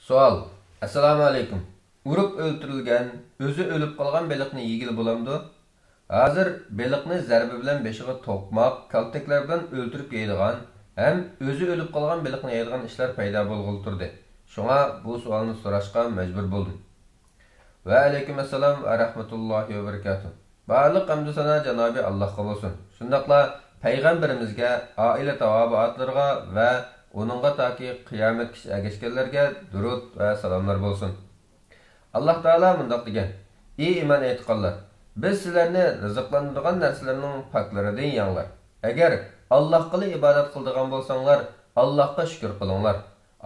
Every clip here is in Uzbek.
Sual. Assalamu alaykum. Urib o'ltirilgan, o'zi o'lib qolgan baliqni yegili bo'lamdi? Hozir baliqni zarbi bilan beshiga to'qmoq, kaltaklar bilan o'ltirib yeydigan, ham o'zi o'lib qolgan baliqni yeydigan ishlar paydo bo'lg'ili turdi. Shunga bu savolni so'rashga majbur bo'ldim. Va alaykum assalom va rahmatullohi va barakatuh. Barliq hamdu sana Janobi Allohga bo'lsin. Shundaqla payg'ambarimizga, oila tavobatlarga va onunğa taki qiyomat kishi agashganlarga durud va salomlar bo'lsin. Alloh taolo mundaq degan: "Ey iymon etqanlar, biz sizlarni rizqlantirgan narsalarning paklaridan yanglar. Agar Allohga ibodat qiladigan bo'lsanglar, Allohga shukr qilinglar.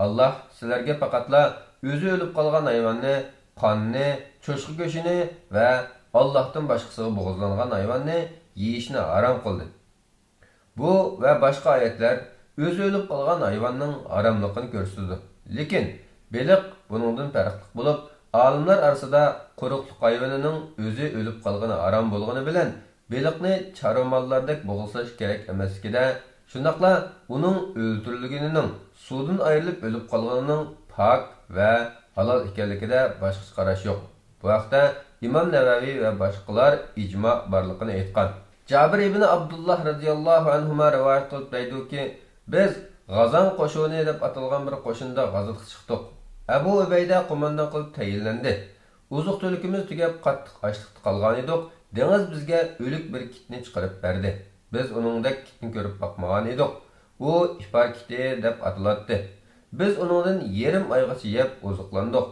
Alloh sizlarga faqatla o'zi o'lib qolgan hayvonni, qonni, cho'chqa go'shini va Allohdan boshqasiga bo'g'izlangan hayvonni yeyishni harom qildi." Bu va boshqa oyatlar o'zi o'lib qolgan hayvonning haromligini ko'rsatadi. Lekin baliq buningdan farqli bo'lib, olimlar orasida quruqliq hayvonining o'zi o'lib qolgani harom bo'lgani bilan baliqni chorvamonlardek bo'g'izlash kerak emasligida, shundaqla uning o'ltirilganining suvdan ayrilib o'lib qolganining pok va halol ekanligida boshqa qarash yo'q. Bu haqda Imom Navaviy va boshqalar ijmo borligini aytgan. Jabir ibn Abdullah radhiyallohu anhu rivoyat qilib aytdiki, biz G'azan qo'shini deb atalgan bir qo'shinda g'azotga chiqdik. Abu Ubayda qo'mondan qilib tayinlandi. Uzuq to'likimiz tugab qattiq ochliqda qolgan edik. Dengiz bizga o'lik bir kitni chiqarib berdi. Biz uningdek kitni ko'rib boqmagan edik. U ifar kiti deb ataladi. Biz uningdan yarim oygacha yeb oziqlandik.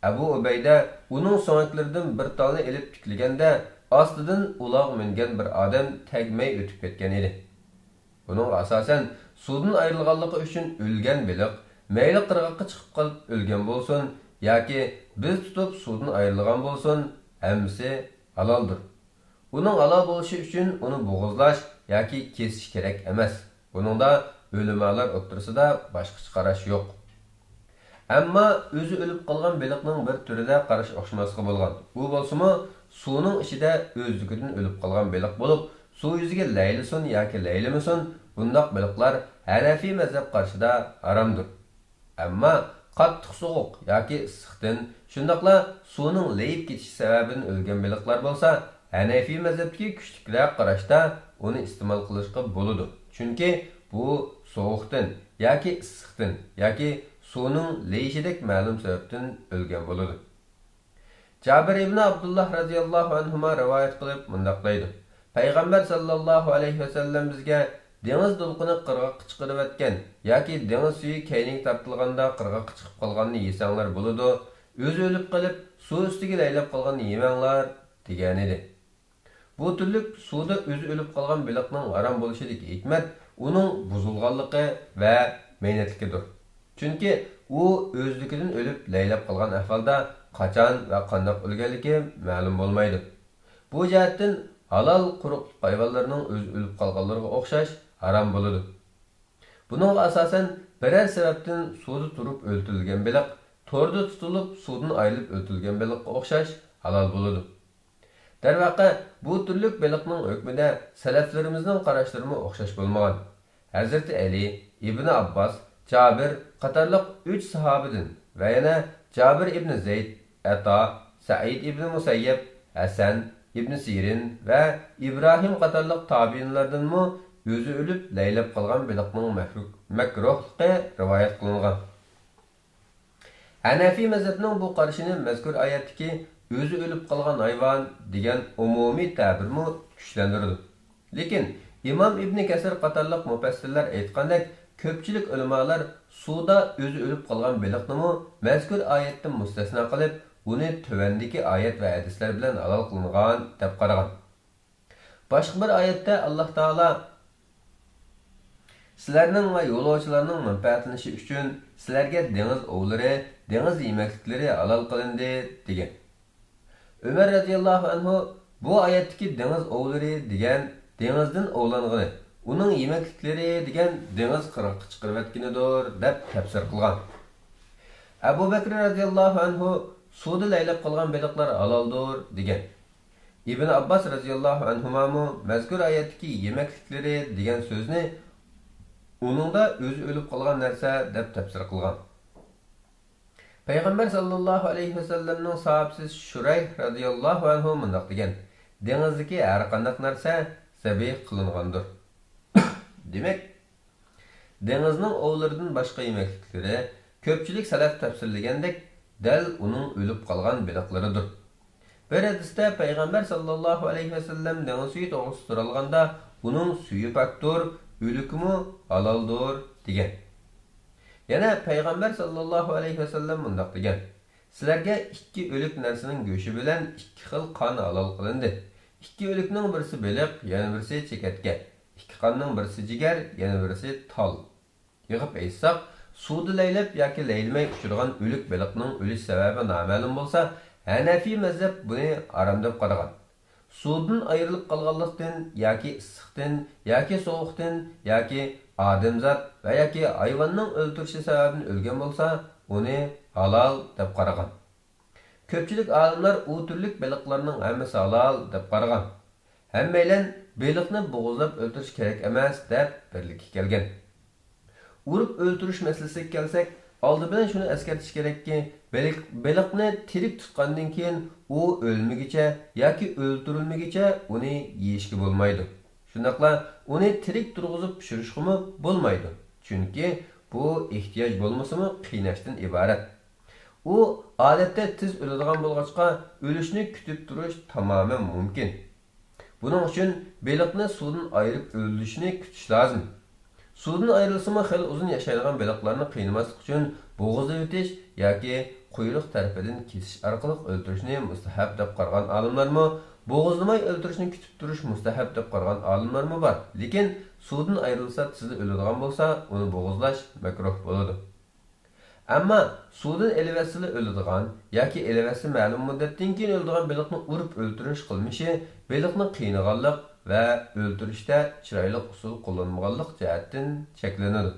Abu Ubayda uning so'ngaklaridan bir talni elib tiklaganda ostidan uloq mingan bir odam tagmay o'tib ketgan edi. Buning asosan suvdan ayrilganligi uchun o'lgan baliq mayli qirg'oqqa chiqib qolib o'lgan bo'lsin yoki biz tutib suvdan ayrilgan bo'lsin, hammasi haloldir. Uning halol bo'lishi uchun uni bo'g'izlash yoki kesish kerak emas. Buningda o'limalar o'ttirisida boshqa qarash yo'q. Ammo o'zi o'lib qolgan baliqning bir turida qarash o'xshamasga bo'lgan. U bo'lsa-mu suvning ichida o'zligidan o'lib qolgan baliq bo'lib, suv yuziga laylisin yoki laylimisin, bundoq baliqlar Hanafiy mazhab qarshida haromdir. Ammo qattiq sovuq yoki issiqdan, shundaqla suvning layib ketishi sababidan o'lgan baliqlar bo'lsa, Hanafiy mazhabdagi kuchliklar qarashda uni iste'mol qilishga bo'ladi. Chunki bu sovuqdan yoki issiqdan yoki suvning layishidek ma'lum sababdan o'lgan bo'ladi. Jabir ibn Abdullah radhiyallohu anhu rivoyat qilib mundaq deydi: Payg'ambar sallallohu alayhi va sallam bizga dengiz to'lqini qirg'oqqa chiqarib o'tgan yoki dengiz suvi kayning tortilganda qirg'oqqa chiqib qolganini yesanglar bo'ladi, o'zi o'lib qolib suv ustiga laylab qolganini yemanglar degan edi. Bu turlik suvda o'zi o'lib qolgan baliqning harom bo'lishidagi hikmat uning buzilganligi va mehnatligidir. Chunki u o'zligidan o'lib laylab qolgan ahvolda qachon va qanday o'lganligi ma'lum bo'lmaydi. Bu jihatdan halol quruq hayvonlarning o'zi o'lib qolganlariga o'xshash harom bo'ladi. Buningga asosan biror sababdan suvda turib o'ltirilgan baliq to'rda tutilib suvdan ayrilib o'ltirilgan baliqqa o'xshash halol bo'ladi. Darvaqa bu turlik baliqning hukmida salaflarimizning qarashlari o'xshash bo'lmagan. Hazrati Ali, Ibn Abbas, Jabir qatorliq 3 sahobadan va yana Jabir ibn Zayd, Ata, Sa'id ibn Musayyab, Hasan ibn Sirin va İbrahim qatorliq tabiinlardanmi o'zi o'lib laylab qolgan baliqning makruhligi rivoyat qilingan. Hanafiy mazhabining bu qarashini mazkur oyatdagi o'zi o'lib qolgan hayvon degan umumiy ta'birni kuchlantirdi. Lekin Imom Ibn Kasir qatorliq mufassirlar aytgandek, ko'pchilik ulamolar suvda o'zi o'lib qolgan baliqni mazkur oyatdan mustasno qilib, uni tövəndiki oyat va hadislar bilan halol qilingan deb qaragan. Boshqa bir oyatda Alloh taolo sizlarning va yo'lovchilarning manfaatlanishi uchun sizlarga dengiz ovlari, dengiz yemekliklari halol qilindi degan. Umar radhiyallohu anhu bu oyatdagi dengiz ovlari degan dengizdan ovlangani, uning yemekliklari degan dengiz qirg'oqqa chiqarib o'tganidir deb tafsir qilgan. Abu Bakr radhiyallohu anhu suvda laylab qolgan baliqlar haloldir degan. Ibn Abbas radhiyallohu anhu mazkur oyatdagi yemekliklari degan so'zni uningda o'zi o'lib qolgan narsa deb tafsir qilgan. Peygamber sallallahu aleyhi ve sellem'nin sahabesi Şurayh radıyallahu anhu mundaq degan: "Dengizdagi har qanday narsa sabiy qilingandir." Demek, dengizning ovlaridan boshqa yemekliklari ko'pchilik salaf tafsirlagandek dal uning o'lib qolgan baliqlaridir. Bir hadisda Peygamber sallallahu aleyhi ve sellem dengiz suyu to'g'risida so'ralganda uning suyu paktur, o'likmi halaldir degan. Yana Peygamber sallallahu aleyhi ve sellem mundaq degan: "Sizlarga ikki o'lik narsaning go'shi bilan ikki xil qon halol qilindi. Ikki o'likning birisi baliq, yana birisi chekatga. Ikki qonning birisi jigar, yana birisi tol." Yig'ib aytsak, suvda laylab yoki laylmay uchirgan o'lik baliqning o'lish sababi noma'lum bo'lsa, Hanafi mazhab buni harom deb qaragan. Suvdan ayrilib qolganlikdan yoki issiqdan yoki sovuqdan yoki odamzod va yoki hayvonning o'ldirishi sababidan o'lgan bo'lsa, uni halol deb qaragan. Ko'pchilik olimlar u turlik baliqlarning hammasi halol deb qaragan. Hammaylar baliqni bo'g'izlab o'ldirish kerak emas deb birlikka kelgan. Urib o'ldirish masalasiga kelsak, oldi bilan shuni eskartish kerakki, baliqni tirik tutgandan keyin u o'lmagicha yoki o'ldirilmagicha uni yeyishga bo'lmaydi. Shundaqla uni tirik turg'izib pishirishga bo'lmaydi. Chunki bu ehtiyoj bo'lmasa-mu qiynashdan iborat. U odatda tez o'ladigan bo'lg'achqa o'lishni kutib turish tamoman mumkin. Buning uchun baliqni suvdan ayirib o'ldirishni kutish lozim. Suvdan ayrilsa-mu xil uzun yashaydigan baliqlarni qiynamaslik uchun bo'g'izda o'tish yoki quyruq tarafidan kesish orqali o'ldirishni mustahab deb qaragan olimlarmi, bo'g'izlamay o'ldirishni kutib turish mustahab deb qaragan olimlarmi bor. Lekin suvdan ayrilsa tezda o'ladigan bo'lsa, uni bo'g'izlash makruh bo'ladi. Ammo suvdan elivasili o'ladigan yoki elivasi ma'lum muddatdan keyin o'ladigan baliqni urib o'ldirish qilmishi baliqni qiynaganlik va o'ldirishda chiroyli usul qo'llanmaganlik jihatdan cheklanadi.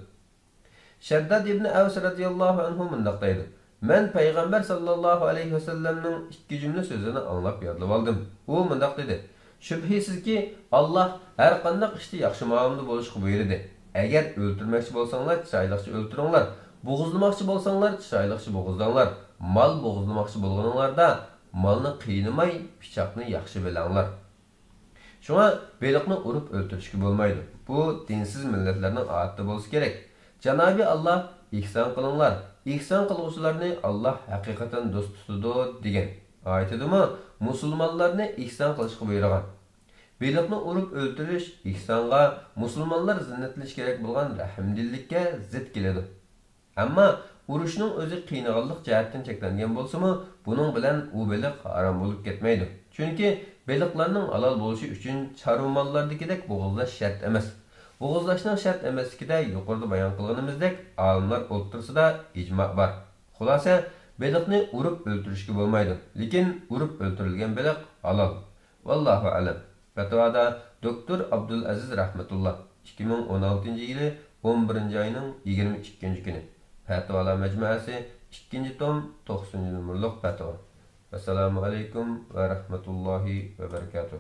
Shaddad ibn Aws radhiyallohu anhu mundaq deydi: "Men Payg'ambar sallallohu alayhi va sallamning ikki jumla so'zini anglab yodlab oldim. U mundaq dedi: Shubhisizki Alloh har qanday ishda yaxshi muomala bo'lishga buyurdi. Agar o'ldirmoqchi bo'lsanglar, chiroyliqcha o'ldiringlar. Bo'g'izlamoqchi bo'lsanglar, chiroyliqcha bo'g'izlanglar. Mol bo'g'izlamoqchi bo'lganinglarda molni qiynamay, pichoqni yaxshi bilanglar." Shunga baliqni urib o'ldirishga bo'lmaydi. Bu dinsiz millatlarning odatida bo'lsa kerak. Janobi Alloh ihson qilinglar. Ihson qiluvchilarni Alloh haqiqatan do'st tutadi degan. Oyatidami musulmonlarni ihson qilishga buyurgan. Baliqni urib o'ldirish ihsonga, musulmonlar zinnatlash kerak bo'lgan rahmdillikka zid keladi. Ammo urushning o'zi qiynalganlik jihatdan cheklangan bo'lsa-mu, buning bilan u baliq harom bo'lib ketmaydi. Chunki baliqlarning halol bo'lishi uchun chorva mollardagidek bo'g'izlash shart emas. Bo'g'izlashning shart emasligida yuqorida bayon qilganimizdek, olimlar o'rtasida ijmo bor. Xulosa, baliqni urib o'ldirishga bo'lmaydi, lekin urib o'ldirilgan baliq halol. Vallohu alam. Fatvoda doktor Abdul Aziz rahmatulloh 2016-yili 11-oyning 22-kuni. Fatvolar majmuasi 2-tom 90-numurliq fatvo. Assalomu alaykum va rahmatullohi va barakatuh.